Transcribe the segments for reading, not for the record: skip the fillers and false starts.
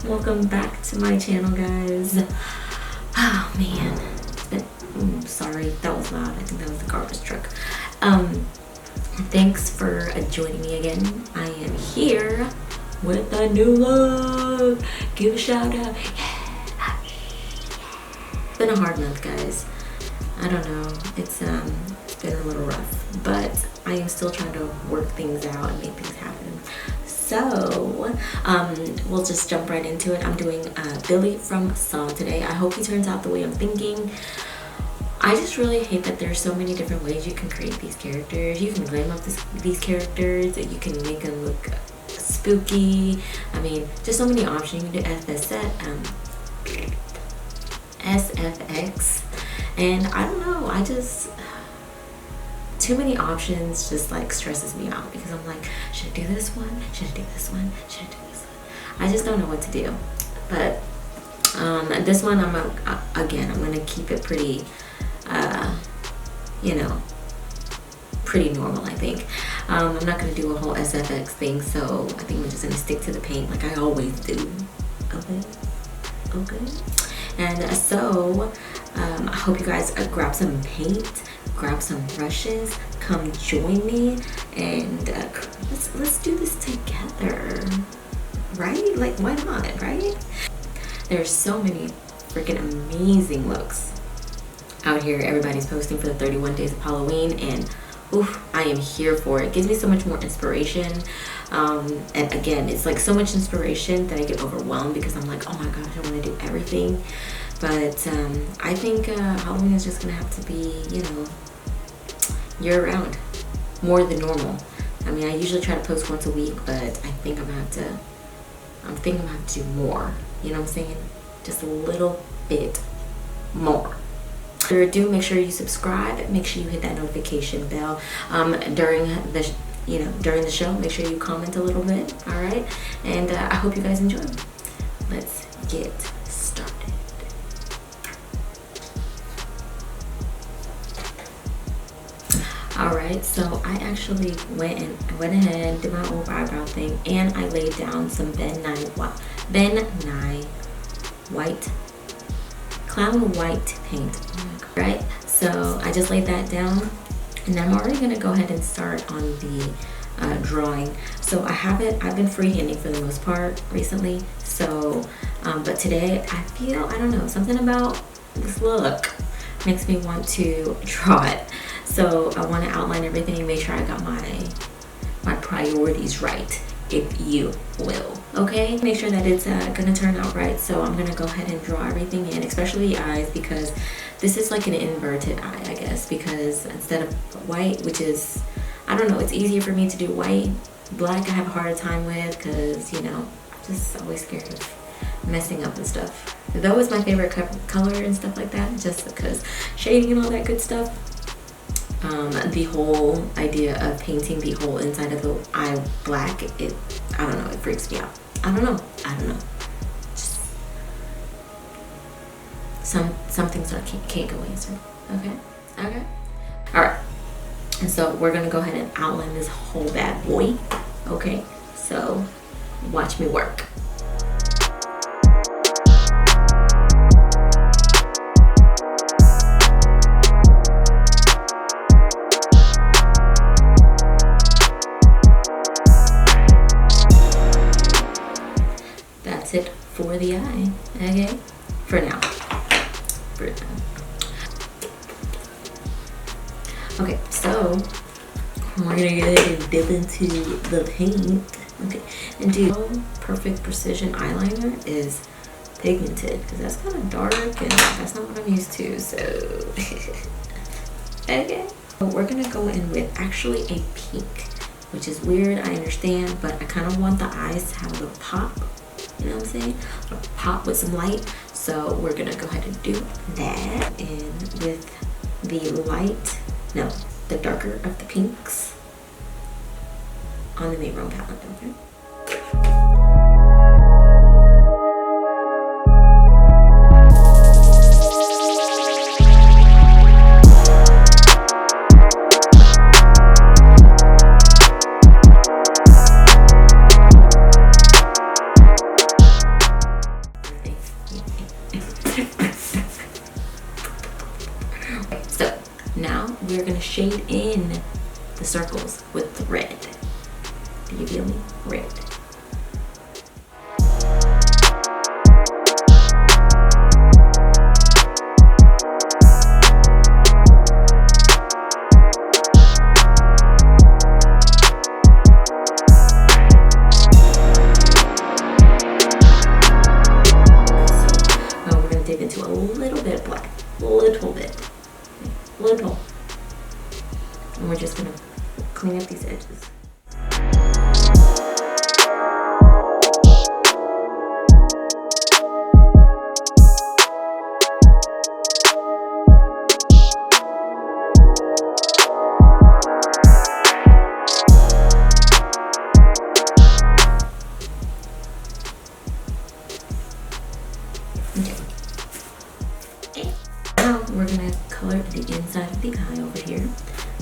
Welcome back to my channel, guys. Oh man, it's been sorry, that was loud. I think that was the garbage truck. Thanks for joining me again. I am here with a new look. Give a shout out. Yeah. It's been a hard month, guys. I don't know, it's been a little rough, but I am still trying to work things out and make things happen. So we'll just jump right into it. I'm doing Billy from Saw today. I hope he turns out the way I'm thinking. I just really hate that there's so many different ways you can create these characters. You can glam up these characters, you can make them look spooky. I mean, just so many options. You can do SFX, and I don't know, I just, too many options just like stresses me out, because I'm like, should I do this one? Should I do this one? Should I do this one? I just don't know what to do. But this one, I'm gonna keep it pretty, you know, pretty normal, I think. I'm not gonna do a whole SFX thing, so I think I'm just gonna stick to the paint like I always do. Okay. And so I hope you guys grab some paint, grab some brushes, come join me, and let's do this together, right? Like, why not, right? There's so many freaking amazing looks out here. Everybody's posting for the 31 days of Halloween, and oof, I am here for it. It gives me so much more inspiration. And again, it's like so much inspiration that I get overwhelmed, because I'm like, oh my gosh, I want to do everything. But I think Halloween is just gonna have to be, you know, year round, more than normal. I mean, I usually try to post once a week, but I think I'm gonna have to do more. You know what I'm saying? Just a little bit more. Do make sure you subscribe. Make sure you hit that notification bell. During the show, make sure you comment a little bit. All right, and I hope you guys enjoy. Let's get started. All right, so I actually went ahead, did my old eyebrow thing, and I laid down some Ben-Nye white clown white paint. Oh my God. Right, so I just laid that down, and I'm already gonna go ahead and start on the drawing. So I've been freehanding for the most part recently. So, but today I feel, I don't know, something about this look makes me want to draw it. So I want to outline everything, make sure I got my priorities right, if you will. Okay, make sure that it's gonna turn out right. So I'm gonna go ahead and draw everything in, especially the eyes, because this is like an inverted eye, I guess, because instead of white, which is, I don't know, it's easier for me to do white. Black I have a harder time with, because, you know, I'm just always scared of messing up and stuff. Though it's my favorite color and stuff like that, just because shading and all that good stuff. The whole idea of painting the whole inside of the eye black, I don't know, it freaks me out. I don't know. Just some things can't go answered. Okay. All right. And so we're gonna go ahead and outline this whole bad boy. Okay. So watch me work. That's it for the eye, okay? For now. Okay, so we're gonna go ahead and dip into the paint, okay? And do perfect precision eyeliner is pigmented, because that's kind of dark and that's not what I'm used to, so okay. So we're gonna go in with actually a pink, which is weird, I understand, but I kind of want the eyes to have a little pop. You know what I'm saying? A pop with some light. So we're gonna go ahead and do that, and with the darker of the pinks on the mehron palette. Okay. shade in the circles with the red. Do you feel me? Red. Into a little bit of black, little bit, little, and we're just gonna clean up these edges. We're gonna color the inside of the eye over here,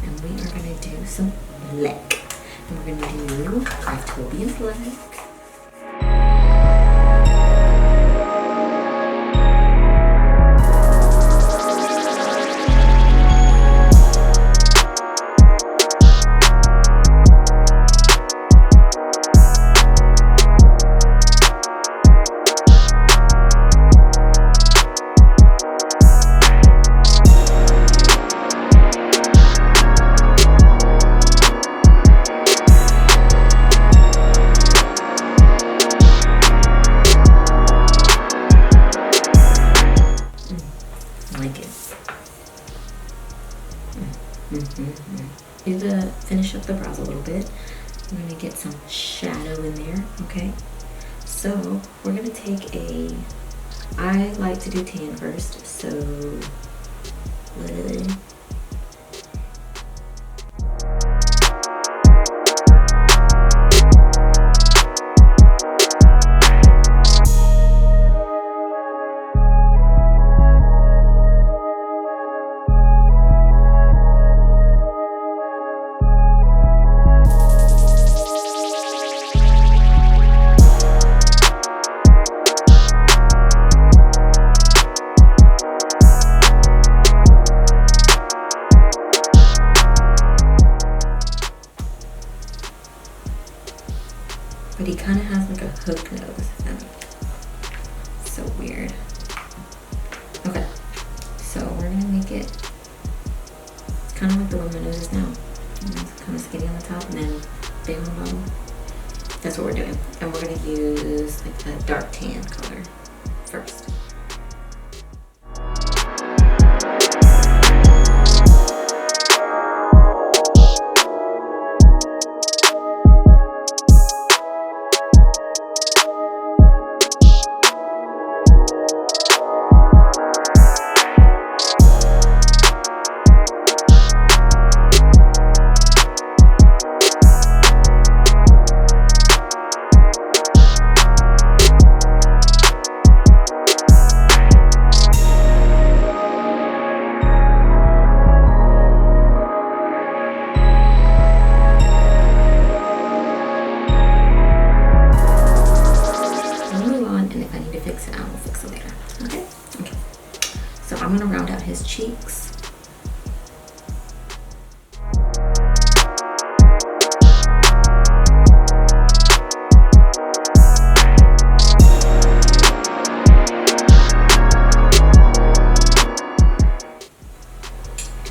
and we are gonna do some black, and we're gonna do graftobian black. Do the finish up the brows a little bit. I'm gonna get some shadow in there. Okay, so we're gonna take I like to do tan first, so but he kind of has like a hook nose. So weird. Okay, so we're gonna make it kind of like the way my nose is now. It's kind of skinny on the top and then big on the bottom. That's what we're doing. And we're gonna use like a dark tan color first. I'm gonna round out his cheeks.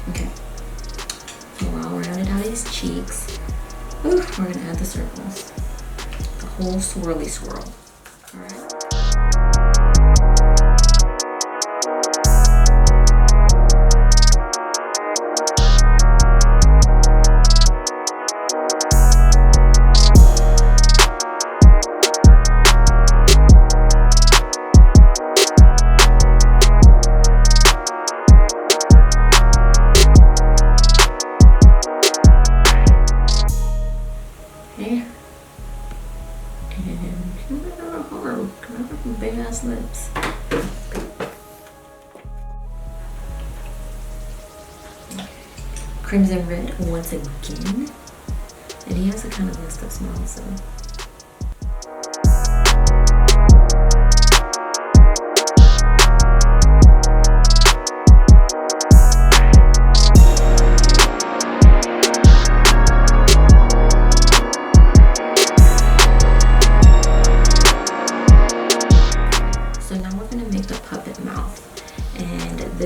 Okay, so while we're rounding out his cheeks, we're gonna add the circles. The whole swirly swirl. All right. Big ass lips. Crimson red once again. And he has a kind of messed up smile, so.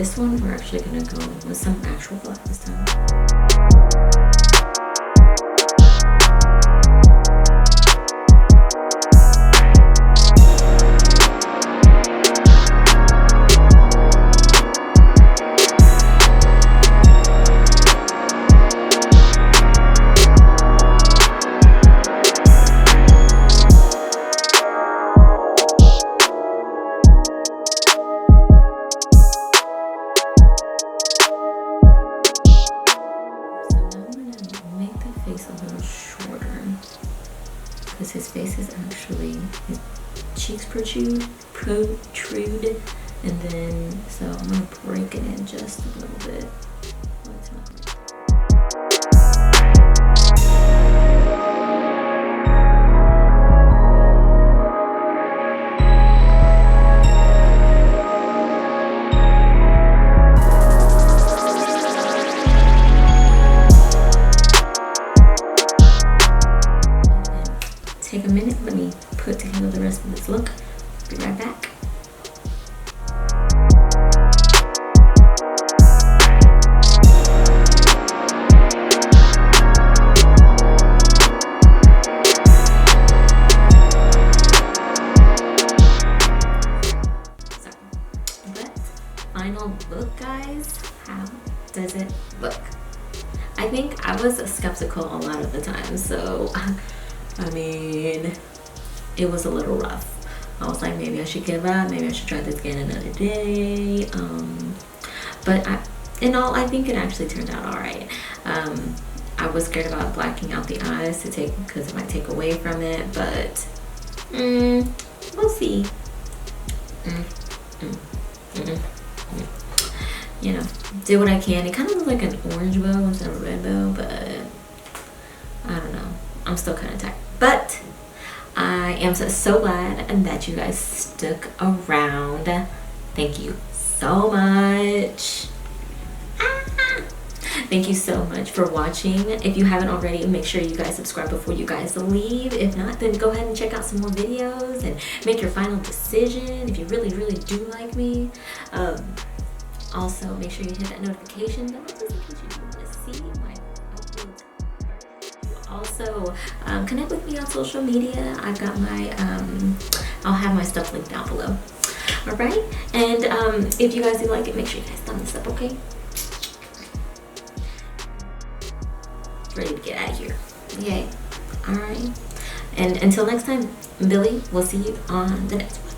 this one, we're actually gonna go with some actual black this time. His face is actually, his cheeks protrude, and then, so I'm gonna break it in just a little bit. Take a minute, let me put together the rest of this look. Be right back. So, but final look, guys, how does it look? I think I was skeptical a lot of the time, so I mean, it was a little rough. I was like, maybe I should give up, maybe I should try this again another day. But I think it actually turned out all right. I was scared about blacking out the eyes because it might take away from it, but we'll see. You know, did what I can. It kind of looks like an orange bow instead of a red bow, but I don't know. I'm still kind of tired, but I am so glad that you guys stuck around. Thank you so much. Thank you so much for watching. If you haven't already, make sure you guys subscribe before you guys leave. If not, then go ahead and check out some more videos and make your final decision if you really do like me. Also, make sure you hit that notification bell just in case you want to see my uploads. Also, connect with me on social media. I've got my, I'll have my stuff linked down below. All right, and if you guys do like it, make sure you guys thumbs this up, okay? Ready to get out of here. Okay, all right. And until next time, Billy, we'll see you on the next one.